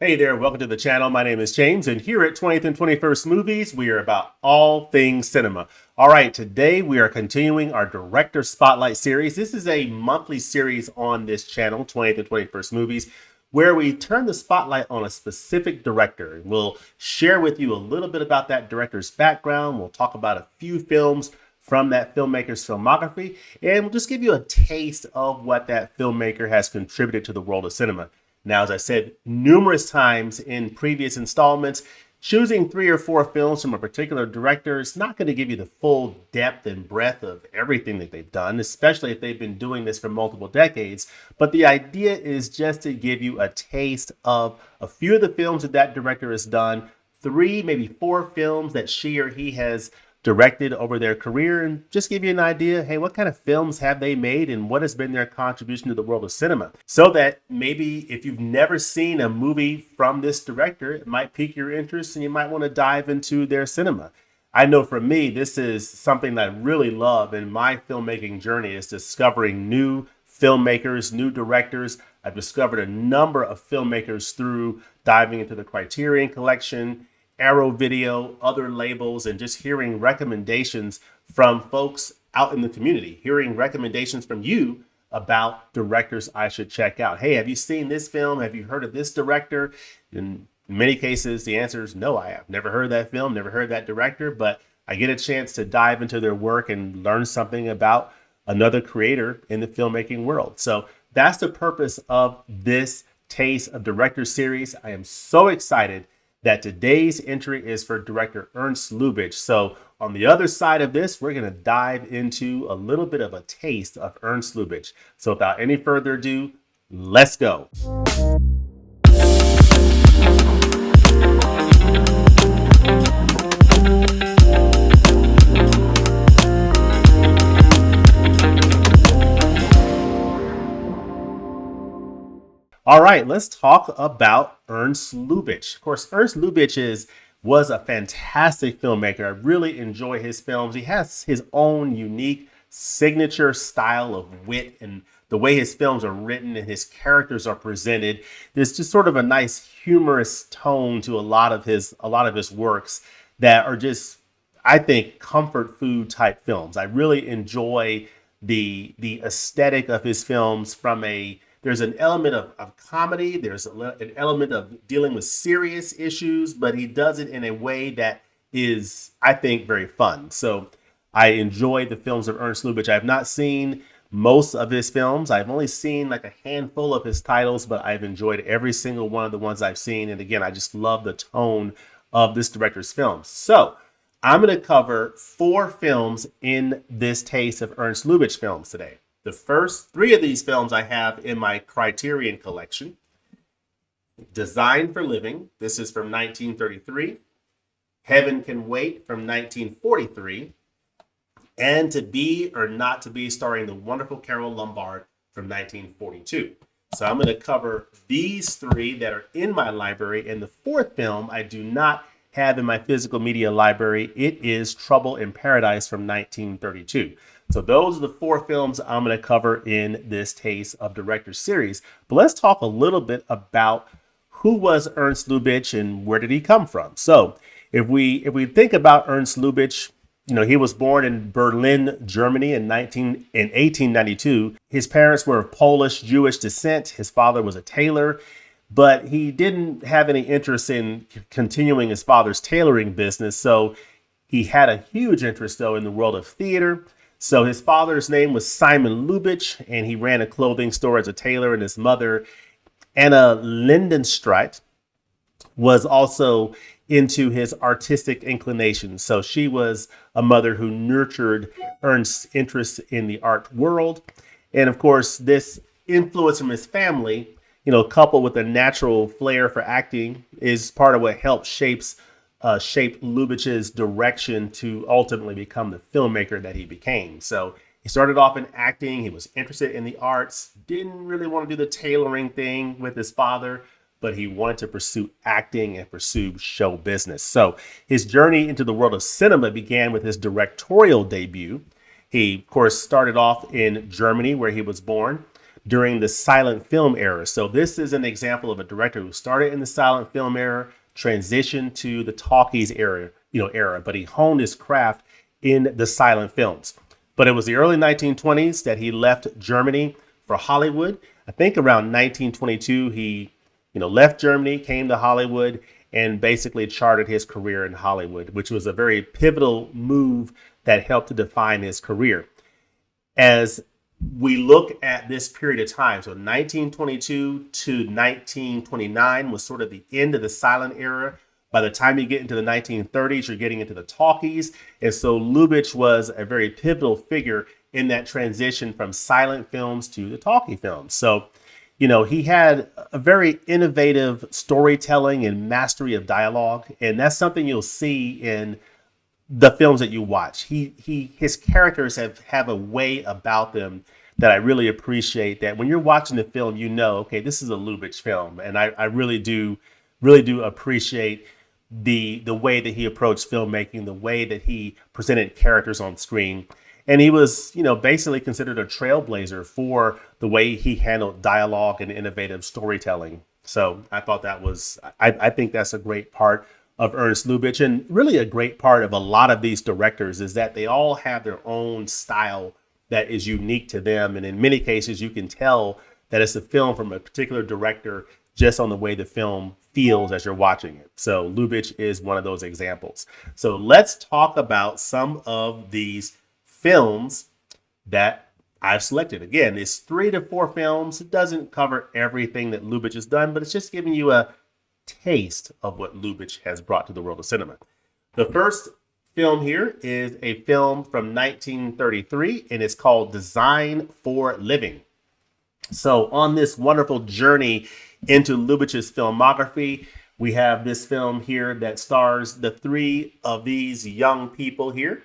Hey there, welcome to the channel. My name is James, and here at 20th and 21st Movies, we are about all things cinema. All right, today we are continuing our Director Spotlight series. This is a monthly series on this channel, 20th and 21st Movies, where we turn the spotlight on a specific director. We'll share with you a little bit about that director's background. We'll talk about a few films from that filmmaker's filmography, and we'll just give you a taste of what that filmmaker has contributed to the world of cinema. Now, as I said numerous times in previous installments, choosing 3 or 4 films from a particular director is not going to give you the full depth and breadth of everything that they've done, especially if they've been doing this for multiple decades. But the idea is just to give you a taste of a few of the films that that director has done, 3, maybe 4 films that she or he has directed over their career, and just give you an idea, hey, what kind of films have they made and what has been their contribution to the world of cinema? So that maybe if you've never seen a movie from this director, it might pique your interest and you might want to dive into their cinema. I know for me, this is something that I really love in my filmmaking journey, is discovering new filmmakers, new directors. I've discovered a number of filmmakers through diving into the Criterion Collection, Arrow Video, other labels, and just hearing recommendations from folks out in the community, hearing recommendations from you about directors I should check out. Hey, have you seen this film? Have you heard of this director? In many cases, the answer is no, I have never heard that film, never heard that director, but I get a chance to dive into their work and learn something about another creator in the filmmaking world. So that's the purpose of this Taste of Director series. I am so excited that today's entry is for director Ernst Lubitsch. So on the other side of this, we're going to dive into a little bit of a taste of Ernst Lubitsch. So without any further ado, let's go. All right, let's talk about Ernst Lubitsch. Of course, Ernst Lubitsch was a fantastic filmmaker. I really enjoy his films. He has his own unique signature style of wit and the way his films are written and his characters are presented. There's just sort of a nice humorous tone to a lot of his works that are just, I think, comfort food type films. I really enjoy the aesthetic of his films. There's an element of comedy. There's an element of dealing with serious issues, but he does it in a way that is, I think, very fun. So I enjoy the films of Ernst Lubitsch. I have not seen most of his films. I've only seen like a handful of his titles, but I've enjoyed every single one of the ones I've seen. And again, I just love the tone of this director's films. So I'm going to cover 4 films in this Taste of Ernst Lubitsch films today. The first 3 of these films I have in my Criterion Collection. Designed for Living, this is from 1933. Heaven Can Wait from 1943. And To Be or Not to Be, starring the wonderful Carole Lombard from 1942. So I'm going to cover these 3 that are in my library. And the 4th film I do not have in my physical media library. It is Trouble in Paradise from 1932. So those are the 4 films I'm going to cover in this Taste of Director series. But let's talk a little bit about who was Ernst Lubitsch and where did he come from. So if we think about Ernst Lubitsch, he was born in Berlin, Germany in 1892. His parents were of Polish Jewish descent. His father was a tailor, but he didn't have any interest in continuing his father's tailoring business. So he had a huge interest, though, in the world of theater. So his father's name was Simon Lubitsch, and he ran a clothing store as a tailor, and his mother, Anna Lindenstreit, was also into his artistic inclinations. So she was a mother who nurtured Ernst's interest in the art world. And of course, this influence from his family, coupled with a natural flair for acting, is part of what helped shape Lubitsch's direction to ultimately become the filmmaker that he became. So he started off in acting. He was interested in the arts, didn't really want to do the tailoring thing with his father, but he wanted to pursue acting and pursue show business. So his journey into the world of cinema began with his directorial debut. He, of course, started off in Germany, where he was born, during the silent film era. So this is an example of a director who started in the silent film era, transitioned to the talkies era, but he honed his craft in the silent films. But it was the early 1920s that he left Germany for Hollywood. I think around 1922, he left Germany, came to Hollywood, and basically charted his career in Hollywood, which was a very pivotal move that helped to define his career. As we look at this period of time, so 1922 to 1929 was sort of the end of the silent era. By the time you get into the 1930s, you're getting into the talkies. And so Lubitsch was a very pivotal figure in that transition from silent films to the talkie films. So, he had a very innovative storytelling and mastery of dialogue. And that's something you'll see in the films that you watch. His characters have a way about them that I really appreciate, that when you're watching the film, okay, this is a Lubitsch film. And I really do appreciate the way that he approached filmmaking, the way that he presented characters on screen. And he was, basically considered a trailblazer for the way he handled dialogue and innovative storytelling. So I thought I think that's a great part of Ernst Lubitsch, and really a great part of a lot of these directors is that they all have their own style that is unique to them. And in many cases, you can tell that it's a film from a particular director just on the way the film feels as you're watching it. So Lubitsch is one of those examples. So let's talk about some of these films that I've selected. Again, it's 3 to 4 films. It doesn't cover everything that Lubitsch has done, but it's just giving you a taste of what Lubitsch has brought to the world of cinema. The first film here is a film from 1933, and it's called Design for Living. So on this wonderful journey into Lubitsch's filmography, we have this film here that stars the 3 of these young people here.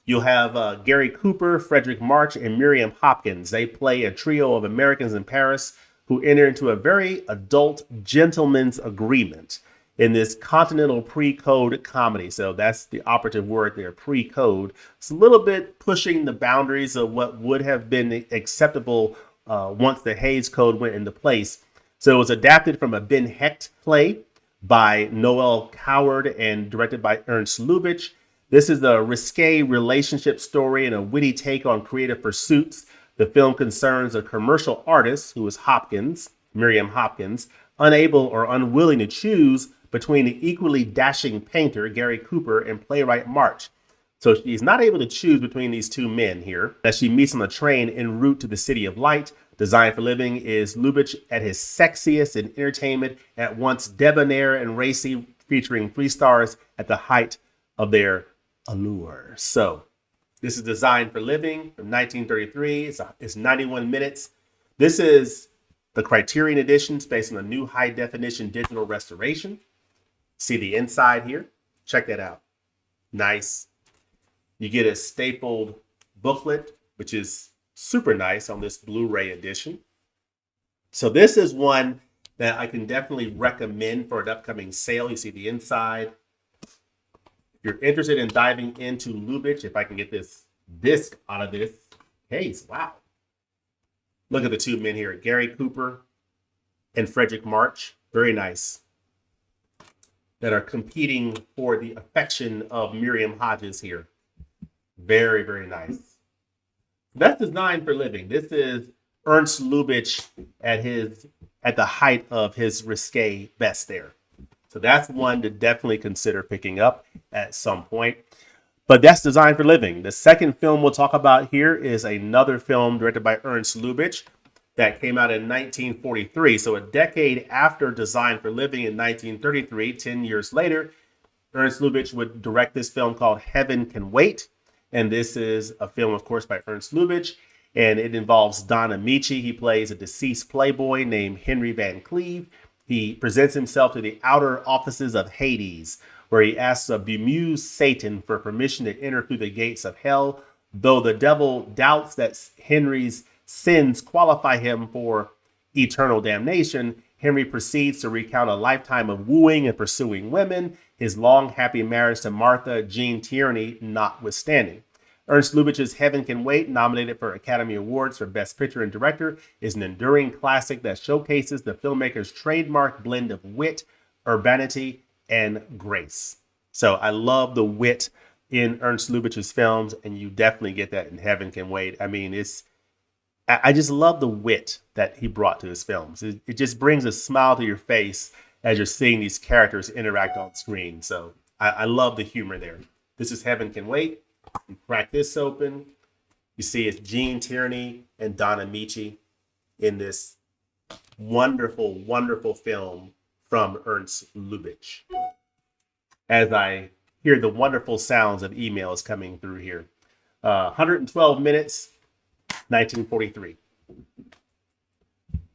You'll have Gary Cooper, Frederick March, and Miriam Hopkins. They play a trio of Americans in Paris who enter into a very adult gentleman's agreement in this continental pre-code comedy. So that's the operative word there, pre-code. It's a little bit pushing the boundaries of what would have been acceptable once the Hays Code went into place. So it was adapted from a Ben Hecht play by Noel Coward and directed by Ernst Lubitsch. This is a risque relationship story and a witty take on creative pursuits. The film concerns a commercial artist who is Hopkins, Miriam Hopkins, unable or unwilling to choose between the equally dashing painter, Gary Cooper, and playwright March. So she's not able to choose between these 2 men here that she meets on the train en route to the City of Light. Design for Living is Lubitsch at his sexiest in entertainment, at once debonair and racy, featuring 3 stars at the height of their allure. So this is Design for Living from 1933. It's 91 minutes. This is the Criterion edition. It's based on a new high definition digital restoration. See the inside here. Check that out. Nice. You get a stapled booklet, which is super nice on this Blu-ray edition. So this is one that I can definitely recommend for an upcoming sale. You see the inside. If you're interested in diving into Lubitsch, if I can get this disc out of this case, wow. Look at the 2 men here, Gary Cooper and Frederick March. Very nice. That are competing for the affection of Miriam Hodges here. Very, very nice. That's Design for Living. This is Ernst Lubitsch at the height of his risque best there. So that's one to definitely consider picking up at some point. But that's Design for Living. The second film we'll talk about here is another film directed by Ernst Lubitsch that came out in 1943. So a decade after Design for Living in 1933, 10 years later, Ernst Lubitsch would direct this film called Heaven Can Wait. And this is a film, of course, by Ernst Lubitsch. And it involves Don Amici. He plays a deceased playboy named Henry Van Cleve. He presents himself to the outer offices of Hades, where he asks a bemused Satan for permission to enter through the gates of hell. Though the devil doubts that Henry's sins qualify him for eternal damnation, Henry proceeds to recount a lifetime of wooing and pursuing women, his long happy marriage to Martha Jean Tierney notwithstanding. Ernst Lubitsch's Heaven Can Wait, nominated for Academy Awards for Best Picture and Director, is an enduring classic that showcases the filmmaker's trademark blend of wit, urbanity, and grace. So I love the wit in Ernst Lubitsch's films, and you definitely get that in Heaven Can Wait. I mean, I just love the wit that he brought to his films. It just brings a smile to your face as you're seeing these characters interact on screen. So I love the humor there. This is Heaven Can Wait. You crack this open. You see it's Gene Tierney and Don Amici in this wonderful, wonderful film from Ernst Lubitsch. As I hear the wonderful sounds of emails coming through here. 112 minutes, 1943.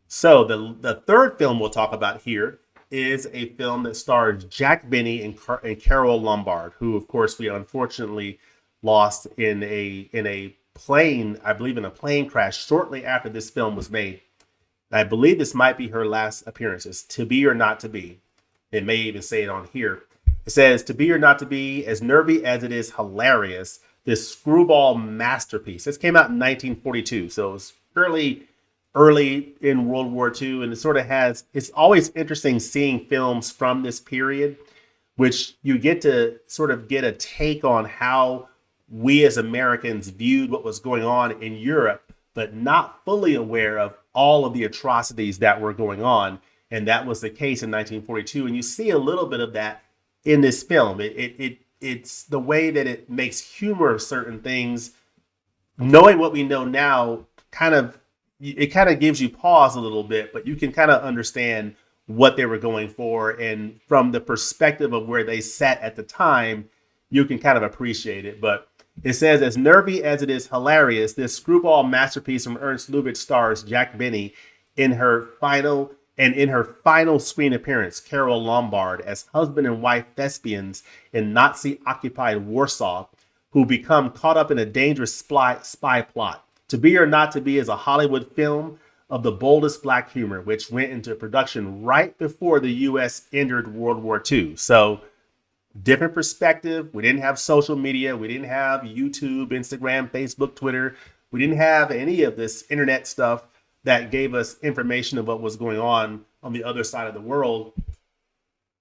So the third film we'll talk about here is a film that stars Jack Benny and Carol Lombard, who, of course, we unfortunately lost in a plane, I believe in a plane crash shortly after this film was made. I believe this might be her last appearances. To Be or Not to Be. It may even say it on here. It says, To Be or Not to Be, as nervy as it is hilarious, this screwball masterpiece. This came out in 1942, so it was fairly early in World War II, and it's always interesting seeing films from this period, which you get to sort of get a take on how we as Americans viewed what was going on in Europe, but not fully aware of all of the atrocities that were going on. And that was the case in 1942. And you see a little bit of that in this film. It's the way that it makes humor of certain things. Knowing what we know now, it kind of gives you pause a little bit, but you can kind of understand what they were going for. And from the perspective of where they sat at the time, you can kind of appreciate it. But it says, as nervy as it is hilarious, this screwball masterpiece from Ernst Lubitsch stars Jack Benny in her final screen appearance, Carol Lombard, as husband and wife thespians in Nazi-occupied Warsaw, who become caught up in a dangerous spy plot. To Be or Not to Be is a Hollywood film of the boldest black humor, which went into production right before the U.S. entered World War II. So, different perspective. We didn't have social media. We didn't have YouTube, Instagram, Facebook, Twitter. We didn't have any of this internet stuff that gave us information of what was going on the other side of the world.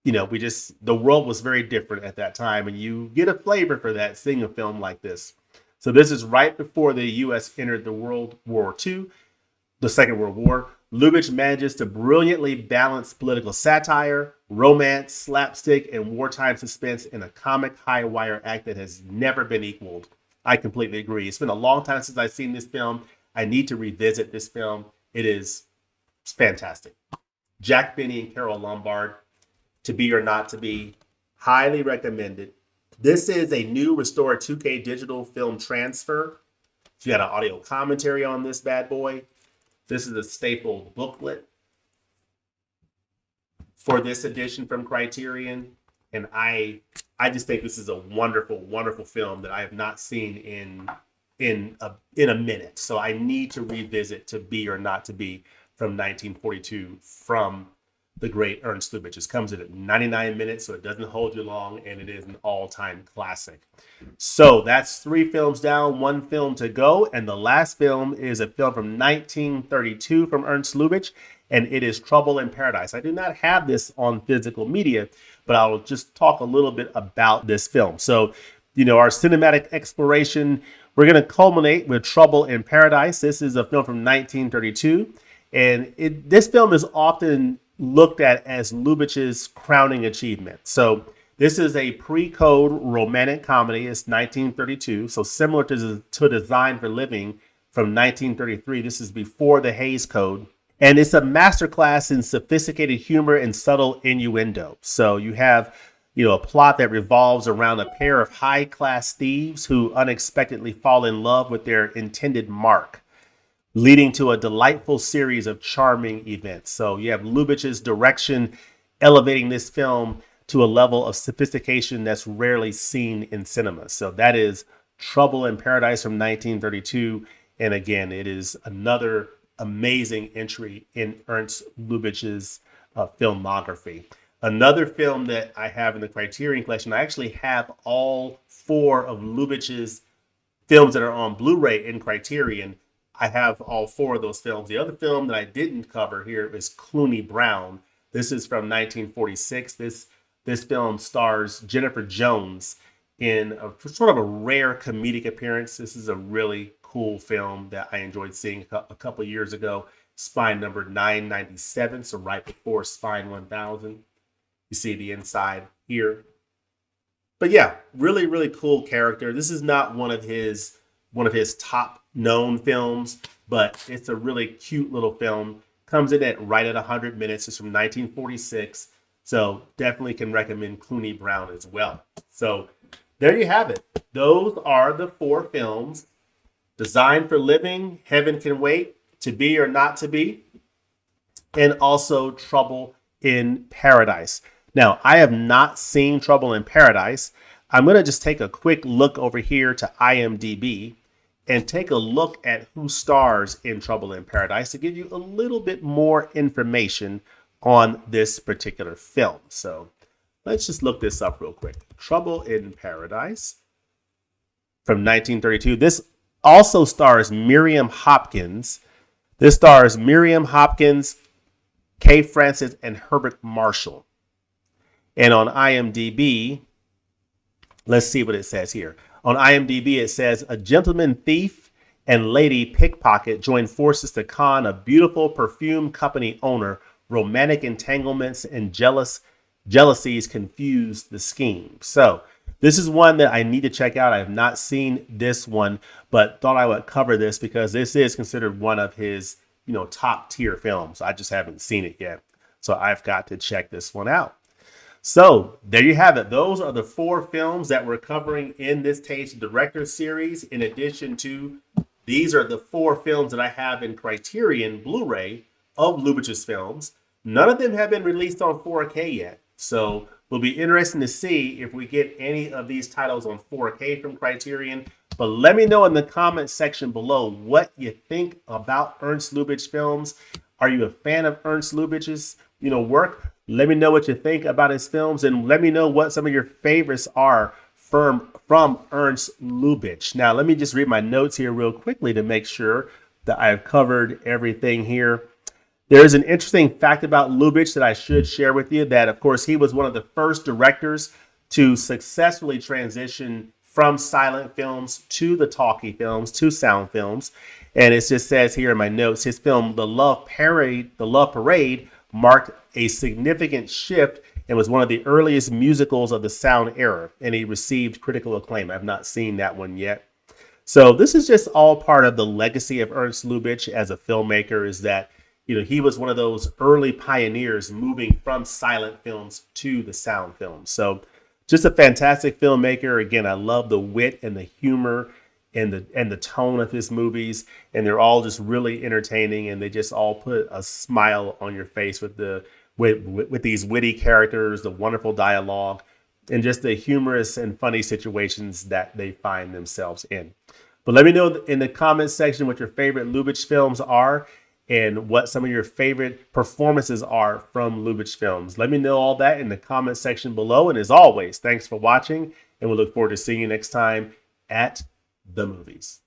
You know, the world was very different at that time, and you get a flavor for that seeing a film like this. So this is right before the U.S. entered the World War II, the Second World War. Lubitsch manages to brilliantly balance political satire, romance, slapstick, and wartime suspense in a comic high-wire act that has never been equaled. I completely agree. It's been a long time since I've seen this film. I need to revisit this film. It's fantastic. Jack Benny and Carol Lombard, To Be or Not to Be, highly recommended. This is a new restored 2K digital film transfer. So you got an audio commentary on this bad boy. This is a staple booklet for this edition from Criterion. And I just think this is a wonderful, wonderful film that I have not seen in a minute. So I need to revisit To Be or Not to Be from 1942 from the great Ernst Lubitsch. It comes in at 99 minutes, so it doesn't hold you long, and it is an all-time classic. So that's 3 films down, 1 film to go, and the last film is a film from 1932 from Ernst Lubitsch, and it is Trouble in Paradise. I do not have this on physical media, but I will just talk a little bit about this film. So, you know, our cinematic exploration, we're going to culminate with Trouble in Paradise. This is a film from 1932, and this film is often looked at as Lubitsch's crowning achievement. So this is a pre-code romantic comedy. It's 1932, so similar to Design for Living from 1933. This is before the Hays Code. And it's a masterclass in sophisticated humor and subtle innuendo. So you have, a plot that revolves around a pair of high-class thieves who unexpectedly fall in love with their intended mark, leading to a delightful series of charming events. So you have Lubitsch's direction elevating this film to a level of sophistication that's rarely seen in cinema. So that is Trouble in Paradise from 1932. And again, it is another amazing entry in Ernst Lubitsch's filmography. Another film that I have in the Criterion collection, I actually have all 4 of Lubitsch's films that are on Blu-ray in Criterion, I have all 4 of those films. The other film that I didn't cover here is Clooney Brown. This is from 1946. This film stars Jennifer Jones in a sort of a rare comedic appearance. This is a really cool film that I enjoyed seeing a couple years ago. Spine number 997, so right before Spine 1000. You see the inside here. But yeah, really, really cool character. This is not one of his top known films, but it's a really cute little film. Comes in at right at 100 minutes. It's from 1946. So definitely can recommend Clooney Brown as well. So there you have it. Those are the 4 films: Designed for Living, Heaven Can Wait, To Be or Not to Be, and also Trouble in Paradise. Now, I have not seen Trouble in Paradise. I'm going to just take a quick look over here to IMDb and take a look at who stars in Trouble in Paradise to give you a little bit more information on this particular film. So let's just look this up real quick. Trouble in Paradise from 1932. This also stars Miriam Hopkins. This stars Miriam Hopkins, Kay Francis, and Herbert Marshall. And on IMDb, let's see what it says here. On IMDb, it says a gentleman thief and lady pickpocket join forces to con a beautiful perfume company owner. Romantic entanglements and jealousies confuse the scheme. So this is one that I need to check out. I have not seen this one, but thought I would cover this because this is considered one of his, top tier films. I just haven't seen it yet. So I've got to check this one out. So there you have it. Those are the 4 films that we're covering in this Taste Director series. In addition to, these are the 4 films that I have in Criterion Blu-ray of Lubitsch's films. None of them have been released on 4K yet. So we'll be interesting to see if we get any of these titles on 4K from Criterion. But let me know in the comment section below what you think about Ernst Lubitsch films. Are you a fan of Ernst Lubitsch's, work? Let me know what you think about his films, and let me know what some of your favorites are from Ernst Lubitsch. Now, let me just read my notes here real quickly to make sure that I've covered everything here. There's an interesting fact about Lubitsch that I should share with you, that, of course, he was one of the first directors to successfully transition from silent films to the talkie films, to sound films. And it just says here in my notes, his film, The Love Parade, marked a significant shift and was one of the earliest musicals of the sound era. And he received critical acclaim. I've not seen that one yet. So this is just all part of the legacy of Ernst Lubitsch as a filmmaker, is that, he was one of those early pioneers moving from silent films to the sound films. So just a fantastic filmmaker. Again, I love the wit and the humor and the tone of his movies, and they're all just really entertaining, and they just all put a smile on your face with these witty characters, the wonderful dialogue, and just the humorous and funny situations that they find themselves in. But let me know in the comments section what your favorite Lubitsch films are and what some of your favorite performances are from Lubitsch films. Let me know all that in the comment section below. And as always, thanks for watching, and we'll look forward to seeing you next time at the movies.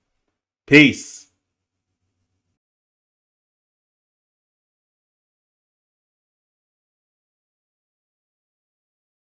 Peace.